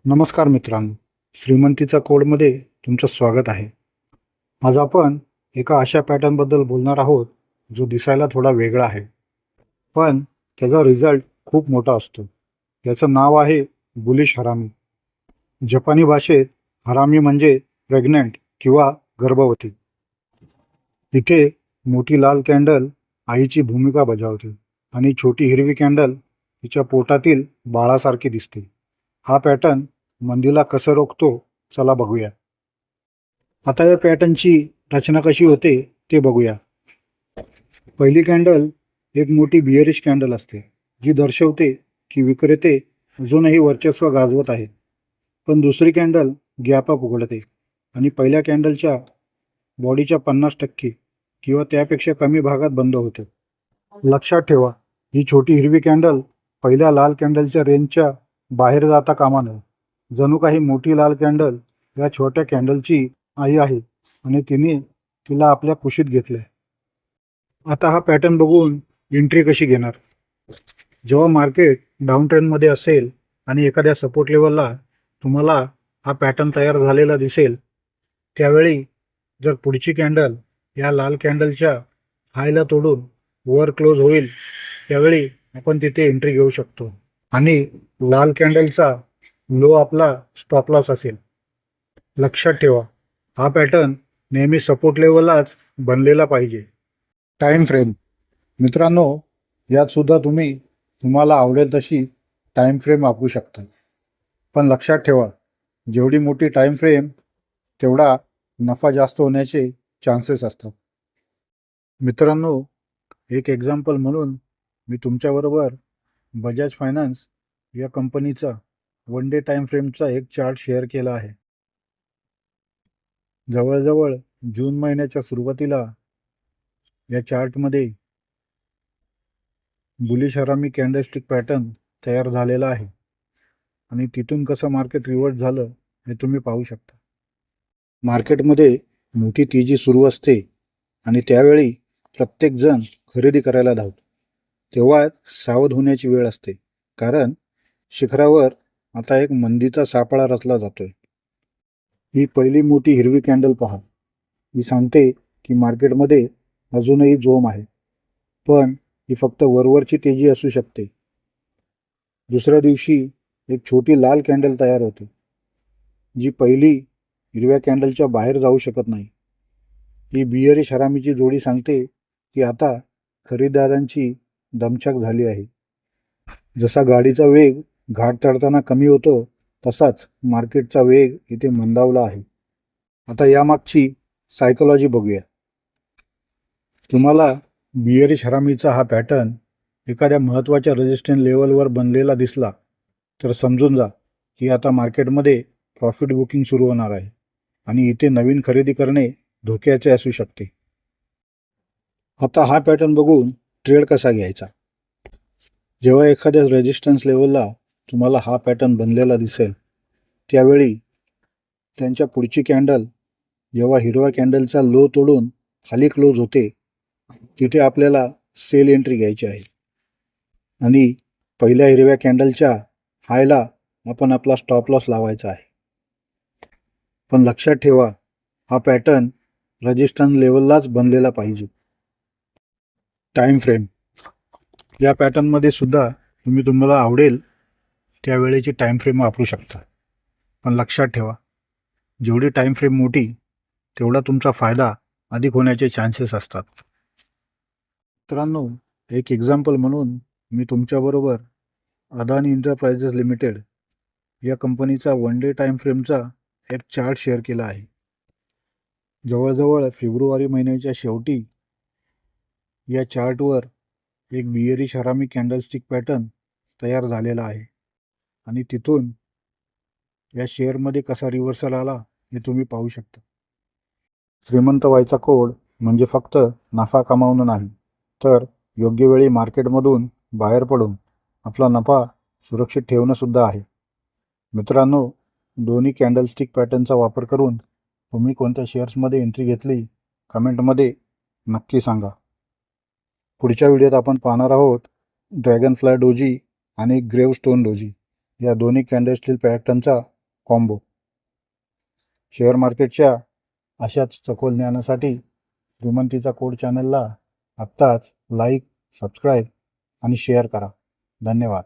नमस्कार मित्रांनो, श्रीमंतीचा कोडमध्ये तुमचं स्वागत आहे. आज आपण एका अशा पॅटर्नबद्दल बोलणार आहोत, जो दिसायला थोडा वेगळा आहे, पण त्याचा रिझल्ट खूप मोठा असतो. याचं नाव आहे बुलिश हरामी. जपानी भाषेत हरामी म्हणजे प्रेग्नंट किंवा गर्भवती. इथे मोठी लाल कॅन्डल आईची भूमिका बजावते आणि छोटी हिरवी कॅन्डल तिच्या पोटातील बाळासारखी दिसते. हा पॅटर्न मंदीला कसं रोखतो, चला बघूया. आता या पॅटर्नची रचना कशी होते ते बघूया. पहिली कॅन्डल एक मोठी बिअरिश कॅन्डल असते, जी दर्शवते की विक्रेते अजूनही वर्चस्व गाजवत आहेत. पण दुसरी कॅन्डल गॅप अप उघडते आणि पहिल्या कॅन्डलच्या बॉडीच्या 50% किंवा त्यापेक्षा कमी भागात बंद होते. लक्षात ठेवा, ही छोटी हिरवी कॅन्डल पहिल्या लाल कॅन्डलच्या रेंजच्या बाहेर जाता कामा नये. जणू काही मोठी लाल कॅन्डल या छोट्या कॅन्डलची आई आहे आणि तिने तिला आपल्या कुशीत घेतले. आता हा पॅटर्न बघून एंट्री कशी घेणार? जेव्हा मार्केट डाऊन ट्रेंडमध्ये असेल आणि एखाद्या सपोर्ट लेवलला तुम्हाला हा पॅटर्न तयार झालेला दिसेल, त्यावेळी जर पुढची कॅन्डल या लाल कॅन्डलच्या हायला तोडून वर क्लोज होईल, त्यावेळी आपण तिथे एंट्री घेऊ शकतो आणि लाल कॅन्डलचा लो आपला स्टॉप लॉस असेल. लक्षात ठेवा, हा पॅटर्न नेहमी सपोर्ट लेवललाच बनलेला पाहिजे. टाइम फ्रेम मित्रांनो, यात सुद्धा तुम्हाला आवडेल तशी टाइम फ्रेम वापरू शकता. पण लक्षात ठेवा, जेवढी मोठी टाइम फ्रेम तेवढा नफा जास्त होण्याचे चान्सेस असतात. मित्रांनो, एक एक्झाम्पल म्हणून मी तुमच्याबरोबर बजाज फायनान्स या कंपनीचा 1 डे टाइम फ्रेमचा एक चार्ट शेअर केला आहे. जवळजवळ जून महिन्याच्या सुरुवातीला या चार्टमध्ये बुलिश हरामी कॅन्डलस्टिक पॅटर्न तयार झालेला आहे आणि तिथून कसं मार्केट रिव्हर्स झालं हे तुम्ही पाहू शकता. मार्केटमध्ये मोठी तेजी सुरू असते आणि त्यावेळी प्रत्येकजण खरेदी करायला धावतो. तेव्हा सावध होण्याची वेळ असते, कारण शिखरावर आता एक मंदीचा सापळा रचला जातोय. ही पहिली मोठी हिरवी कॅन्डल पहा. ही सांगते की मार्केटमध्ये अजूनही जोम आहे, पण ही फक्त वरवरची तेजी असू शकते. दुसऱ्या दिवशी एक छोटी लाल कॅन्डल तयार होते, जी पहिली हिरव्या कॅन्डलच्या बाहेर जाऊ शकत नाही. ही बिअरिश हरामीची जोडी सांगते की आता खरेदीदारांची दमछाक झाली आहे. जसा गाडीचा वेग घाट चढताना कमी होतो, तसाच मार्केटचा वेग इथे मंदावला आहे. आता यामागची सायकोलॉजी बघूया. तुम्हाला बिअरिश हरामीचा हा पॅटर्न एखाद्या महत्त्वाच्या रेजिस्टन्स लेवलवर बनलेला दिसला, तर समजून जा की आता मार्केटमध्ये प्रॉफिट बुकिंग सुरू होणार आहे आणि इथे नवीन खरेदी करणे धोक्याचे असू शकते. आता हा पॅटर्न बघून ट्रेड कसा घ्यायचा? जेव्हा एखाद्या रेजिस्टन्स लेवलला तुम्हाला हा पॅटर्न बनलेला दिसेल, त्यावेळी त्यांच्या पुढची कॅन्डल जेव्हा हिरव्या कॅन्डलचा लो तोडून खाली क्लोज होते, तिथे आपल्याला सेल एंट्री घ्यायची आहे आणि पहिल्या हिरव्या कॅन्डलच्या हायला आपण आपला स्टॉप लॉस लावायचा आहे. पण लक्षात ठेवा, हा पॅटर्न रेजिस्टन्स लेवललाच बनलेला पाहिजे. टाइम फ्रेम या पॅटर्नमध्ये सुद्धा तुम्हाला आवडेल त्यावेळेची टाइम फ्रेम वापरू शकता. पण लक्षात ठेवा, जेवढी टाइम फ्रेम मोठी, तेवढा तुमचा फायदा अधिक होण्याचे चान्सेस असतात. मित्रांनो, एक एक्झाम्पल म्हणून मी तुमच्याबरोबर अदानी एंटरप्राइजेस लिमिटेड या कंपनीचा 1 डे टाइम फ्रेमचा एक चार्ट शेअर केला आहे. जवळजवळ फेब्रुवारी महिन्याच्या शेवटी या चार्टवर एक बिअरिश हरामी कॅन्डलस्टिक पॅटर्न तयार झालेला आहे आणि तिथून या शेअरमध्ये कसा रिव्हर्सल आला हे तुम्ही पाहू शकता. श्रीमंत व्हायचा कोड म्हणजे फक्त नफा कमावणं नाही, तर योग्य वेळी मार्केटमधून बाहेर पडून आपला नफा सुरक्षित ठेवणं सुद्धा आहे. मित्रांनो, दोन्ही कॅन्डलस्टिक पॅटर्नचा वापर करून तुम्ही कोणत्या शेअर्समध्ये एंट्री घेतली, कमेंटमध्ये नक्की सांगा. पुढच्या व्हिडिओत आपण पाहणार आहोत ड्रॅगनफ्लाय डोजी आणि ग्रेव्हस्टोन डोजी या दोन्ही कॅन्डल पॅटर्नचा कॉम्बो. शेअर मार्केटच्या अशाच सखोल ज्ञानासाठी श्रीमंतीचा कोड चॅनलला आत्ताच लाईक, सबस्क्राईब आणि शेअर करा. धन्यवाद.